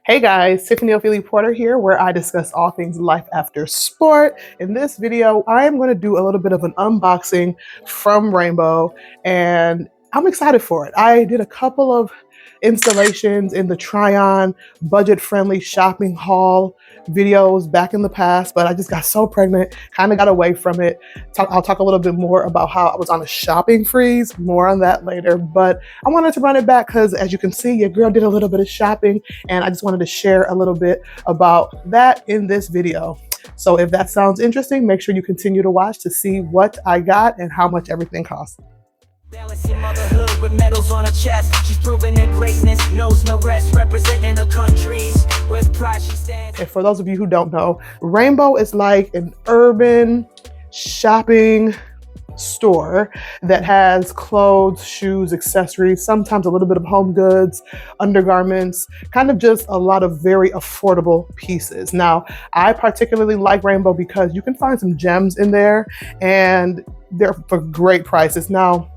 Hey guys, Tiffany Ofili Porter here, where I discuss all things life after sport. In this video, I am going to do a little bit of an unboxing from Rainbow, and I'm excited for it. I did a couple of installations in the try-on budget-friendly shopping haul videos back in the past, but I just got so pregnant, kind of got away from it. I'll talk a little bit more about how I was on a shopping freeze, more on that later, but I wanted to run it back because, as you can see, your girl did a little bit of shopping, and I just wanted to share a little bit about that in this video. So if that sounds interesting, make sure you continue to watch to see what I got and how much everything costs. Balancing motherhood with medals on her chest. She's proven that greatness knows no rest, representing the countries with pride she stands. And for those of you who don't know, Rainbow is like an urban shopping store that has clothes, shoes, accessories, sometimes a little bit of home goods, undergarments, kind of just a lot of very affordable pieces. Now, I particularly like Rainbow because you can find some gems in there and they're for great prices. Now,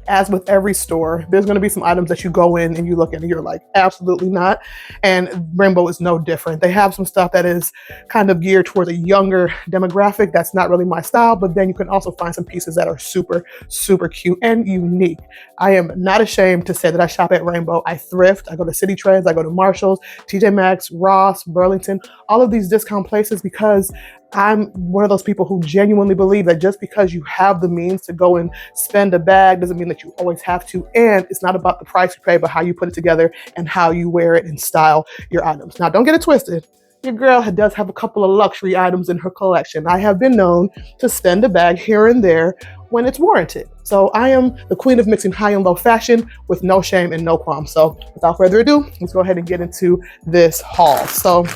as with every store, there's going to be some items that you go in and you look at and you're like, absolutely not. And Rainbow is no different. They have some stuff that is kind of geared towards a younger demographic. That's not really my style, but then you can also find some pieces that are super, super cute and unique. I am not ashamed to say that I shop at Rainbow. I thrift. I go to City Trends. I go to Marshalls, TJ Maxx, Ross, Burlington, all of these discount places because I'm one of those people who genuinely believe that just because you have the means to go and spend a bag doesn't mean that you always have to. And it's not about the price you pay, but how you put it together and how you wear it and style your items. Now, don't get it twisted. Your girl does have a couple of luxury items in her collection. I have been known to spend a bag here and there when it's warranted. So I am the queen of mixing high and low fashion with no shame and no qualms. So without further ado, let's go ahead and get into this haul. So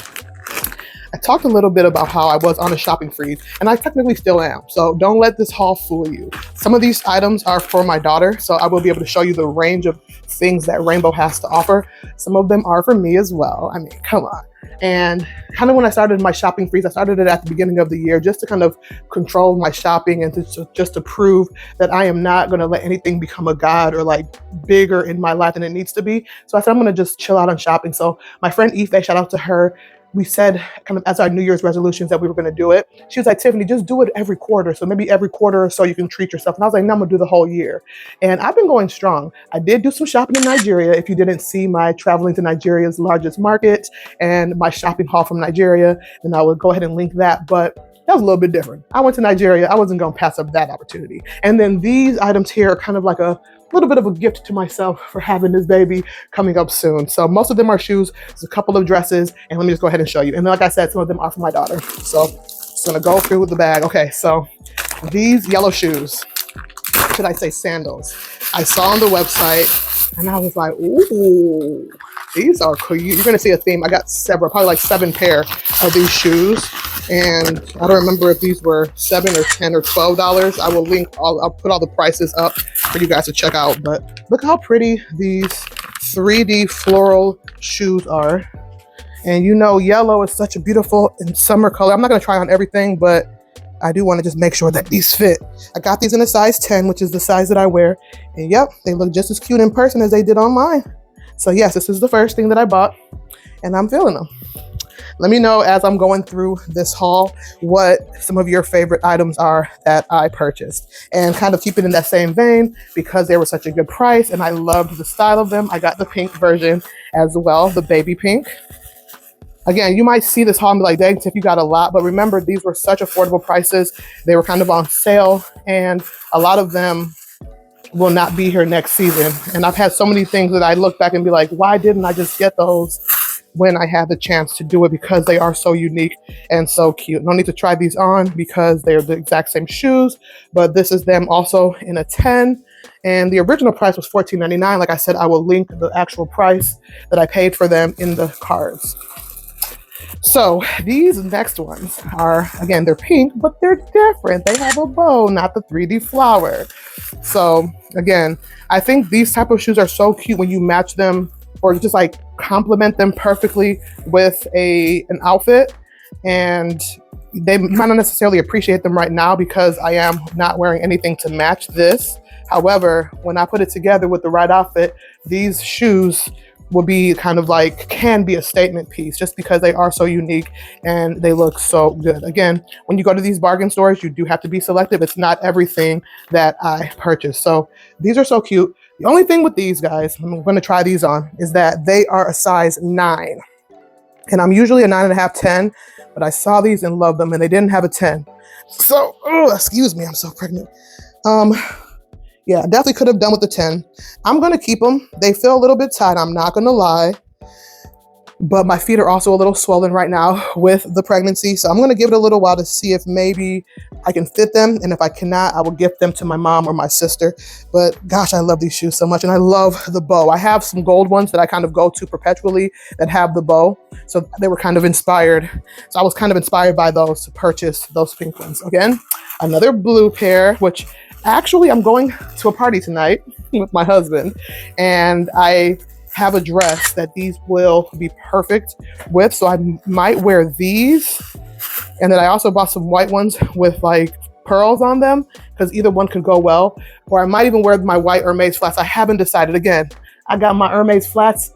I talked a little bit about how I was on a shopping freeze, and I technically still am. So don't let this haul fool you. Some of these items are for my daughter, so I will be able to show you the range of things that Rainbow has to offer. Some of them are for me as well. I mean, come on. And kind of when I started my shopping freeze, I started it at the beginning of the year just to kind of control my shopping and just to prove that I am not going to let anything become a god or like bigger in my life than it needs to be. So I said, I'm going to just chill out on shopping. So my friend Ife, shout out to her, we said kind of as our New Year's resolutions that we were going to do it. She was like, Tiffany, just do it every quarter. So maybe every quarter or so you can treat yourself. And I was like, no, I'm going to do the whole year. And I've been going strong. I did do some shopping in Nigeria. If you didn't see my traveling to Nigeria's largest market and my shopping haul from Nigeria, then I would go ahead and link that. But that was a little bit different. I went to Nigeria. I wasn't going to pass up that opportunity. And then these items here are kind of like a little bit of a gift to myself for having this baby coming up soon. So most of them are shoes. There's a couple of dresses, and let me just go ahead and show you. And like I said, some of them are for my daughter. So just gonna go through with the bag. Okay, so these yellow shoes, should I say sandals, I saw on the website and I was like, ooh, these are cool. You're gonna see a theme. I got several, probably like 7 pair of these shoes. And I don't remember if these were $7 or $10 or $12. I will link, I'll put all the prices up for you guys to check out. But look how pretty these 3D floral shoes are. And you know, yellow is such a beautiful and summer color. I'm not gonna try on everything, but I do wanna just make sure that these fit. I got these in a size 10, which is the size that I wear. And yep, they look just as cute in person as they did online. So yes, this is the first thing that I bought and I'm feeling them. Let me know as I'm going through this haul what some of your favorite items are that I purchased. And kind of keeping in that same vein, because they were such a good price and I loved the style of them, I got the pink version as well, the baby pink. Again, you might see this haul and be like, dang, Tiff, you got a lot. But remember, these were such affordable prices. They were kind of on sale, and a lot of them will not be here next season. And I've had so many things that I look back and be like, why didn't I just get those when I had the chance to do it, because they are so unique and so cute. No need to try these on because they're the exact same shoes, but this is them also in a 10. And the original price was $14.99. Like I said, I will link the actual price that I paid for them in the cards. So these next ones are, again, they're pink, but they're different. They have a bow, not the 3D flower. So again, I think these type of shoes are so cute when you match them or just like complement them perfectly with an outfit. And they might not necessarily appreciate them right now because I am not wearing anything to match this. However, when I put it together with the right outfit, these shoes will be kind of like, can be a statement piece just because they are so unique and they look so good. Again, when you go to these bargain stores, you do have to be selective. It's not everything that I purchase. So these are so cute. The only thing with these guys, I'm going to try these on, is that they are a size 9. And I'm usually a 9.5, 10, but I saw these and loved them and they didn't have a 10. So, excuse me, I'm so pregnant. Yeah, definitely could have done with the 10. I'm going to keep them. They feel a little bit tight, I'm not going to lie. But my feet are also a little swollen right now with the pregnancy. So I'm going to give it a little while to see if maybe I can fit them. And if I cannot, I will gift them to my mom or my sister. But gosh, I love these shoes so much. And I love the bow. I have some gold ones that I kind of go to perpetually that have the bow. So they were kind of inspired. So I was kind of inspired by those to purchase those pink ones. Again, another blue pair, which actually I'm going to a party tonight with my husband. And I have a dress that these will be perfect with, so I might wear these. And then I also bought some white ones with like pearls on them because either one could go well, or I might even wear my white Hermes flats. I haven't decided. Again, I got my Hermes flats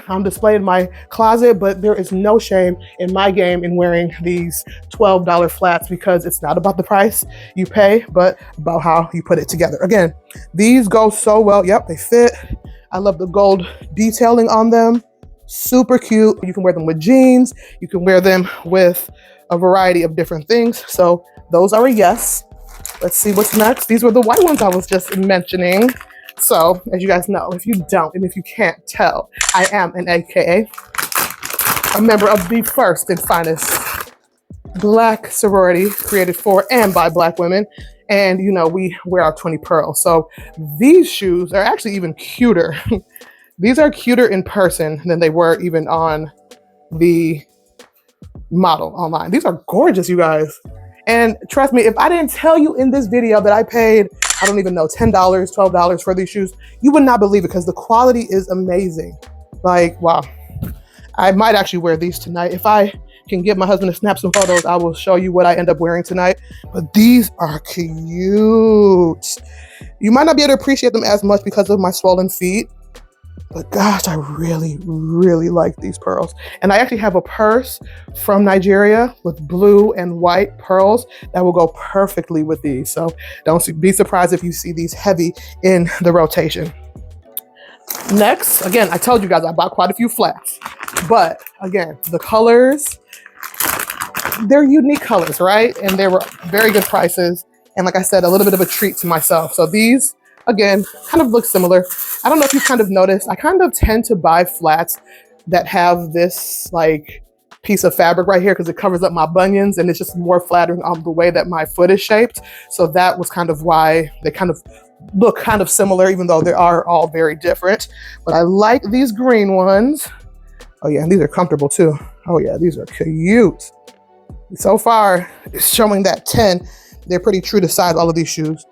on display in my closet, but there is no shame in my game in wearing these $12 flats because it's not about the price you pay, but about how you put it together. Again, these go so well. Yep, they fit. I love the gold detailing on them. Super cute. You can wear them with jeans. You can wear them with a variety of different things. So those are a yes. Let's see what's next. These were the white ones I was just mentioning. So as you guys know, if you don't and if you can't tell, I am an AKA, a member of the first and finest Black sorority created for and by Black women. And, you know, we wear our 20 pearls. So these shoes are actually even cuter. These are cuter in person than they were even on the model online. These are gorgeous, you guys. And trust me, if I didn't tell you in this video that I paid, I don't even know, $10, $12 for these shoes, you would not believe it because the quality is amazing. Like, wow. I might actually wear these tonight. If I can get my husband to snap some photos, I will show you what I end up wearing tonight. But these are cute. You might not be able to appreciate them as much because of my swollen feet, but gosh, I really, really like these pearls. And I actually have a purse from Nigeria with blue and white pearls that will go perfectly with these. So don't be surprised if you see these heavy in the rotation. Next, again, I told you guys I bought quite a few flats, but again, the colors, they're unique colors, right? And they were very good prices. And like I said, a little bit of a treat to myself. So these, again, kind of look similar. I don't know if you've kind of noticed, I kind of tend to buy flats that have this like piece of fabric right here because it covers up my bunions and it's just more flattering on the way that my foot is shaped. So that was kind of why they kind of look kind of similar, even though they are all very different. But I like these green ones. Oh yeah, and these are comfortable too. Oh yeah, these are cute. So far, it's showing that 10. They're pretty true to size, all of these shoes.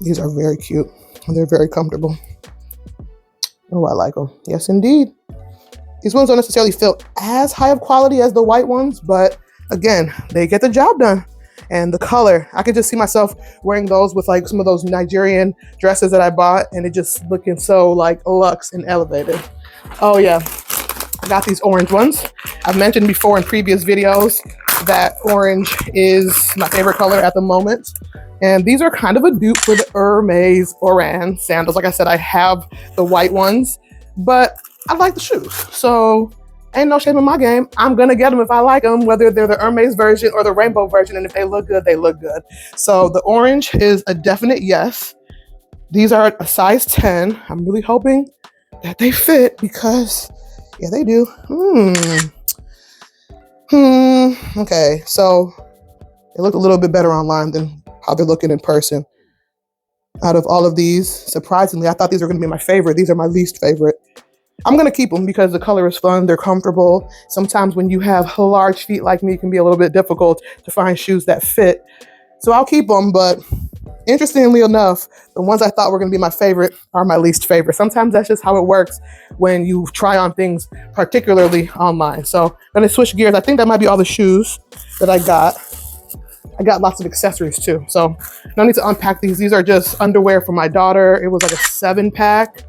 These are very cute and they're very comfortable. Oh, I like them. Yes, indeed. These ones don't necessarily feel as high of quality as the white ones, but again, they get the job done. And the color, I could just see myself wearing those with like some of those Nigerian dresses that I bought and it just looking so like luxe and elevated. Oh yeah, I got these orange ones. I've mentioned before in previous videos that orange is my favorite color at the moment. And these are kind of a dupe for the Hermes Oran sandals. Like I said, I have the white ones, but I like the shoes. So ain't no shame in my game. I'm gonna get them if I like them, whether they're the Hermes version or the rainbow version. And if they look good, they look good. So the orange is a definite yes. These are a size 10. I'm really hoping that they fit because, yeah, they do. Okay, so they look a little bit better online than how they're looking in person. Out of all of these, surprisingly, I thought these were gonna be my favorite. These are my least favorite. I'm gonna keep them because the color is fun, they're comfortable. Sometimes when you have large feet like me, it can be a little bit difficult to find shoes that fit. So I'll keep them, but interestingly enough, the ones I thought were gonna be my favorite are my least favorite. Sometimes that's just how it works when you try on things, particularly online. So I'm gonna switch gears. I think that might be all the shoes that I got. I got lots of accessories too. So no need to unpack these. These are just underwear for my daughter. It was like a 7-pack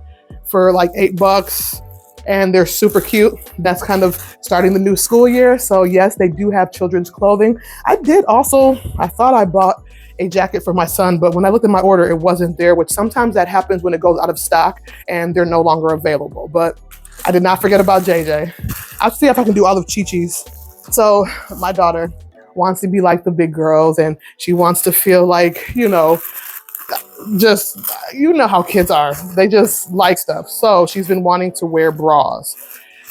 for like $8. and they're super cute. That's kind of starting the new school year. So yes, they do have children's clothing. I thought I bought a jacket for my son, but when I looked at my order, it wasn't there, which sometimes that happens when it goes out of stock and they're no longer available. But I did not forget about JJ. I'll see if I can do all of Chi-Chi's. So my daughter wants to be like the big girls, and she wants to feel like, just, how kids are. They just like stuff. So she's been wanting to wear bras.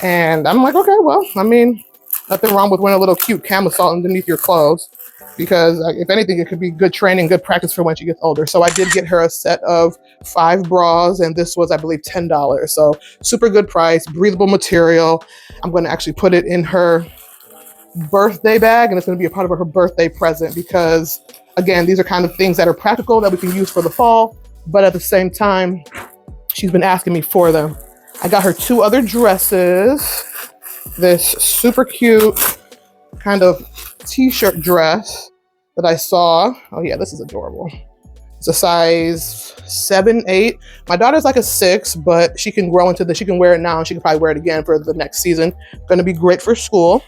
And I'm like, okay, well, I mean, nothing wrong with wearing a little cute camisole underneath your clothes, because if anything, it could be good training, good practice for when she gets older. So I did get her a set of 5 bras, and this was, I believe, $10. So super good price, breathable material. I'm going to actually put it in her birthday bag, and it's going to be a part of her birthday present, because again, these are kind of things that are practical that we can use for the fall, but at the same time, she's been asking me for them. I got her 2 other dresses. This super cute kind of t-shirt dress that I saw. Oh yeah, this is adorable. It's a size 7, 8. My daughter's like a 6, but she can grow into this. She can wear it now, and she can probably wear it again for the next season. Going to be great for school.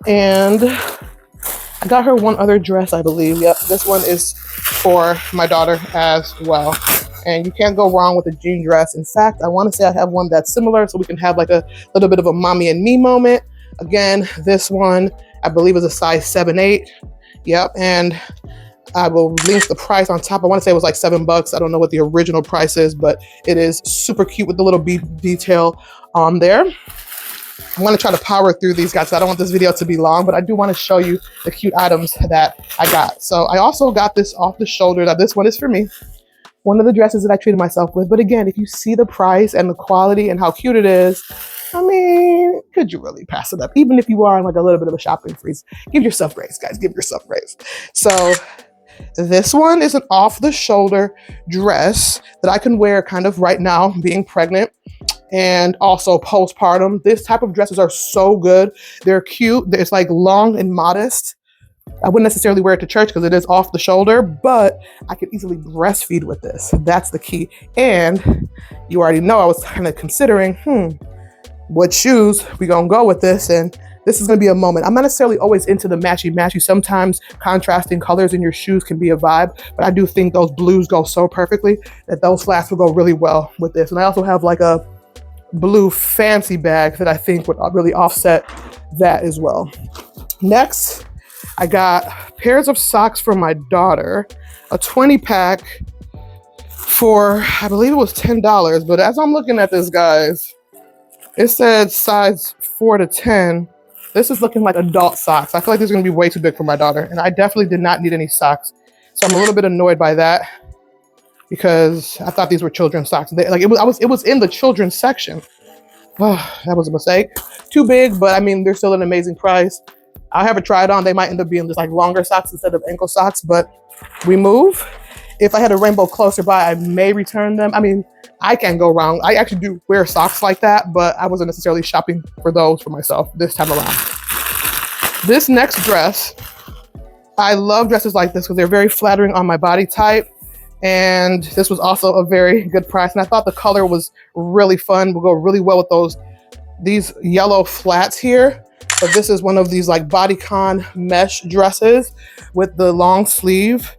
And I got her one other dress, I believe. Yep, this one is for my daughter as well. And you can't go wrong with a jean dress. In fact, I want to say I have one that's similar, so we can have like a little bit of a mommy and me moment. Again, this one, I believe, is a size 7, 8. Yep, and I will link the price on top. I want to say it was like $7. I don't know what the original price is, but it is super cute with the little bead detail on there. I'm going to try to power through these guys. I don't want this video to be long, but I do want to show you the cute items that I got. So I also got this off the shoulder. Now this one is for me. One of the dresses that I treated myself with. But again, if you see the price and the quality and how cute it is, I mean, could you really pass it up? Even if you are on like a little bit of a shopping freeze, give yourself grace, guys. Give yourself grace. So this one is an off the shoulder dress that I can wear kind of right now, being pregnant, and also postpartum. This type of dresses are so good. They're cute. It's like long and modest. I wouldn't necessarily wear it to church because it is off the shoulder, but I could easily breastfeed with this. That's the key. And you already know I was kind of considering, what shoes we gonna go with this, and this is gonna be a moment. I'm not necessarily always into the matchy-matchy. Sometimes contrasting colors in your shoes can be a vibe, but I do think those blues go so perfectly that those flats will go really well with this. And I also have like a blue fancy bag that I think would really offset that as well. Next, I got pairs of socks for my daughter, a 20-pack for, I believe it was $10, but as I'm looking at this, guys, it said size 4 to 10. This is looking like adult socks. I feel like this is going to be way too big for my daughter, and I definitely did not need any socks. So I'm a little bit annoyed by that because I thought these were children's socks. It was in the children's section. Oh, that was a mistake. Too big, but I mean, they're still an amazing price. I'll have it tried on. They might end up being just like longer socks instead of ankle socks, but we move. If I had a rainbow closer by, I may return them. I mean, I can't go wrong. I actually do wear socks like that, but I wasn't necessarily shopping for those for myself this time around. This next dress, I love dresses like this because they're very flattering on my body type. And this was also a very good price. And I thought the color was really fun. Will go really well with these yellow flats here. But this is one of these like bodycon mesh dresses with the long sleeve.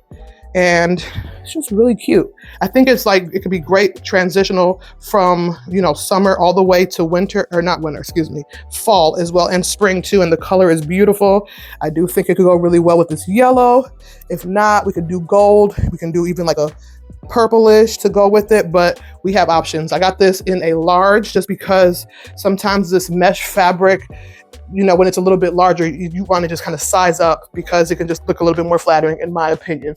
And it's just really cute. I think it's like, it could be great transitional from, summer all the way to winter, or not winter, excuse me, fall as well, and spring too. And the color is beautiful. I do think it could go really well with this yellow. If not, we could do gold. We can do even like a purplish to go with it, but we have options. I got this in a large just because sometimes this mesh fabric, when it's a little bit larger, you want to just kind of size up because it can just look a little bit more flattering in my opinion.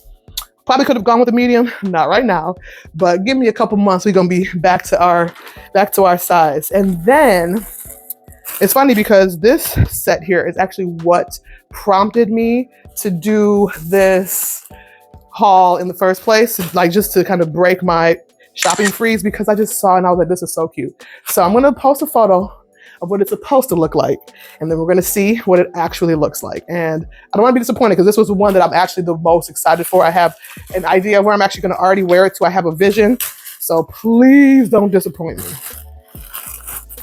Probably could have gone with a medium, not right now, but give me a couple months, we're gonna be back to our size. And then it's funny because this set here is actually what prompted me to do this haul in the first place, like just to kind of break my shopping freeze, because I just saw and I was like, this is so cute. So I'm gonna post a photo of what it's supposed to look like, and then we're gonna see what it actually looks like. And I don't wanna be disappointed because this was the one that I'm actually the most excited for. I have an idea of where I'm actually gonna already wear it to. I have a vision, so please don't disappoint me.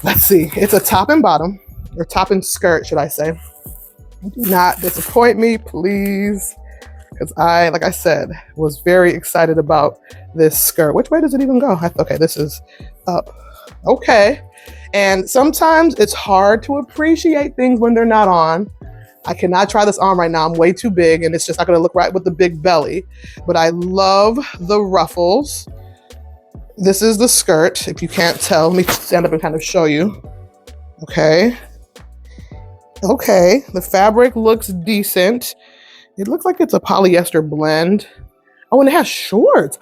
Let's see. It's a top and bottom, or top and skirt, should I say. Do not disappoint me, please. Because I, like I said, was very excited about this skirt. Which way does it even go? Okay, this is up. Okay. And sometimes it's hard to appreciate things when they're not on. I cannot try this on right now. I'm way too big and it's just not gonna look right with the big belly. But I love the ruffles. This is the skirt, if you can't tell. Let me stand up and kind of show you. Okay. Okay, the fabric looks decent. It looks like it's a polyester blend. Oh, and it has shorts.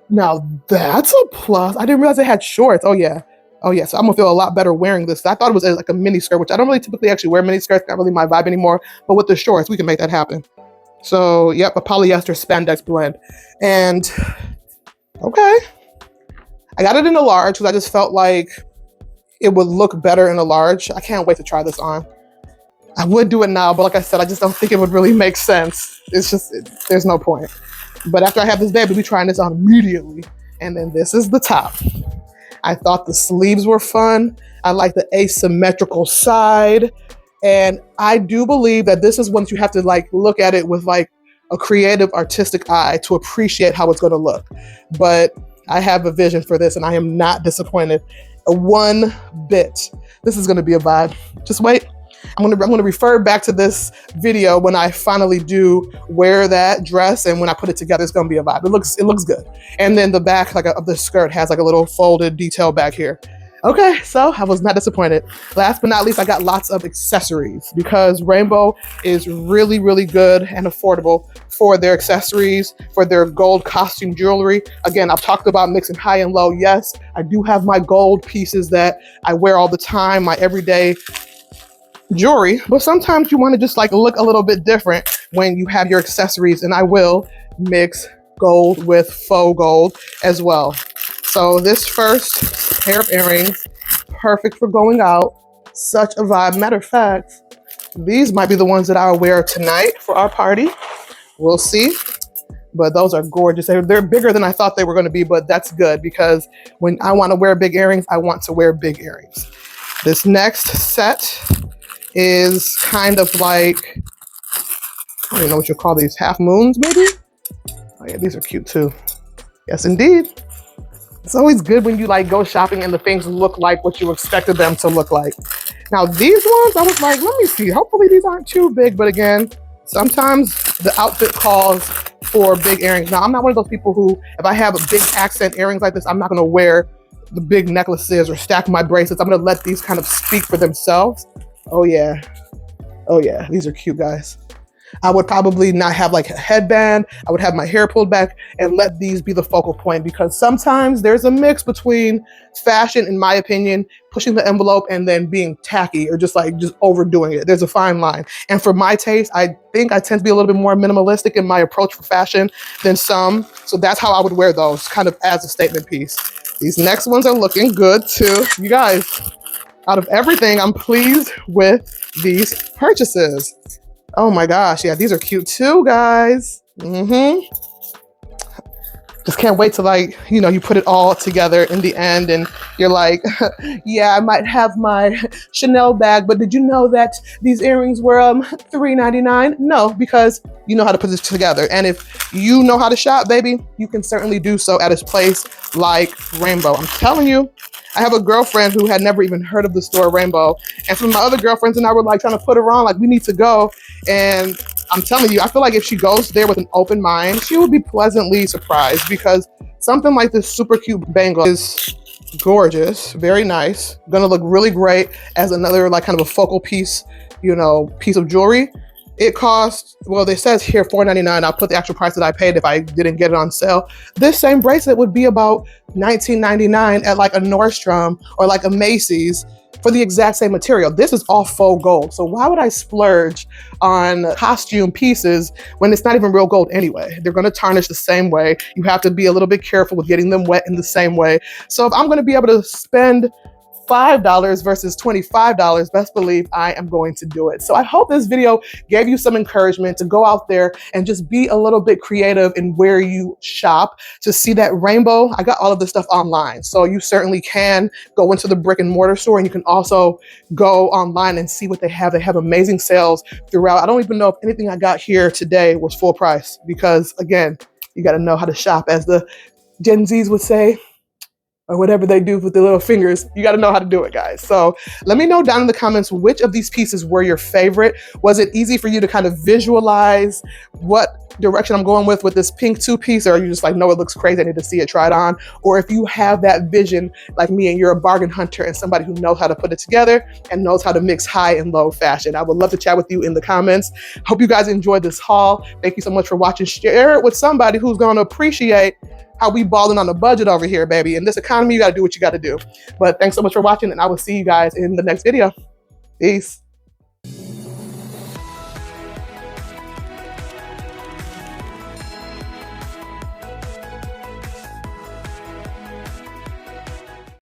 Now that's a plus. I didn't realize it had shorts. Oh yeah. Oh yeah, so I'm gonna feel a lot better wearing this. I thought it was like a mini skirt, which I don't really typically actually wear mini skirts, not really my vibe anymore. But with the shorts, we can make that happen. So yep, a polyester spandex blend. And okay. I got it in a large because I just felt like it would look better in a large. I can't wait to try this on. I would do it now, but like I said, I just don't think it would really make sense. It's just, there's no point. But after I have this baby, we'll be trying this on immediately. And then this is the top. I thought the sleeves were fun. I like the asymmetrical side. And I do believe that this is once you have to like look at it with like a creative, artistic eye to appreciate how it's gonna look. But I have a vision for this and I am not disappointed one bit. This is gonna be a vibe. Just wait. I'm gonna refer back to this video when I finally do wear that dress, and when I put it together, it's gonna be a vibe. It looks good. And then the back of the skirt has like a little folded detail back here. Okay, so I was not disappointed. Last but not least, I got lots of accessories because Rainbow is really, really good and affordable for their accessories, for their gold costume jewelry. Again, I've talked about mixing high and low. Yes, I do have my gold pieces that I wear all the time, my everyday jewelry, but sometimes you want to just like look a little bit different when you have your accessories, and I will mix gold with faux gold as well. So this first pair of earrings, perfect for going out. Such a vibe. Matter of fact, these might be the ones that I'll wear tonight for our party. We'll see. But those are gorgeous. They're bigger than I thought they were going to be, but that's good because when I want to wear big earrings, I want to wear big earrings. This next set is kind of like, I don't know what you call these, half moons maybe? Oh yeah, these are cute too. Yes, indeed. It's always good when you like go shopping and the things look like what you expected them to look like. Now these ones, I was like, let me see. Hopefully these aren't too big, but again, sometimes the outfit calls for big earrings. Now I'm not one of those people who, if I have a big accent earrings like this, I'm not gonna wear the big necklaces or stack my bracelets. I'm gonna let these kind of speak for themselves. Oh yeah. Oh yeah, these are cute, guys. I would probably not have like a headband. I would have my hair pulled back and let these be the focal point, because sometimes there's a mix between fashion, in my opinion, pushing the envelope and then being tacky or just overdoing it. There's a fine line. And for my taste, I think I tend to be a little bit more minimalistic in my approach for fashion than some. So that's how I would wear those, kind of as a statement piece. These next ones are looking good too. You guys, out of everything, I'm pleased with these purchases. Oh my gosh, yeah, these are cute too, guys. Just can't wait to you put it all together in the end and you're like, yeah, I might have my Chanel bag, but did you know that these earrings were $3.99? No, because you know how to put this together. And if you know how to shop, baby, you can certainly do so at a place like Rainbow. I'm telling you, I have a girlfriend who had never even heard of the store Rainbow. And some of my other girlfriends and I were like trying to put her on, like we need to go. And I'm telling you, I feel like if she goes there with an open mind, she will be pleasantly surprised, because something like this super cute bangle is gorgeous, very nice. Gonna look really great as another like kind of a focal piece, piece of jewelry. It costs, well, it says here $4.99. I'll put the actual price that I paid if I didn't get it on sale. This same bracelet would be about $19.99 at like a Nordstrom or like a Macy's for the exact same material. This is all faux gold. So why would I splurge on costume pieces when it's not even real gold anyway? They're gonna tarnish the same way. You have to be a little bit careful with getting them wet in the same way. So if I'm gonna be able to spend $5 versus $25, best believe I am going to do it. So I hope this video gave you some encouragement to go out there and just be a little bit creative in where you shop to see that rainbow. I got all of this stuff online, so you certainly can go into the brick and mortar store, and you can also go online and see what they have. They have amazing sales throughout. I don't even know if anything I got here today was full price because, again, you got to know how to shop, as the Gen Zs would say, or whatever they do with their little fingers. You got to know how to do it, guys. So let me know down in the comments which of these pieces were your favorite. Was it easy for you to kind of visualize what direction I'm going with this pink two-piece, or are you just like, no, it looks crazy, I need to see it, try it on? Or if you have that vision like me and you're a bargain hunter and somebody who knows how to put it together and knows how to mix high and low fashion, I would love to chat with you in the comments. Hope you guys enjoyed this haul. Thank you so much for watching. Share it with somebody who's going to appreciate how we balling on a budget over here, baby. In this economy, you got to do what you got to do. But thanks so much for watching, and I will see you guys in the next video. Peace.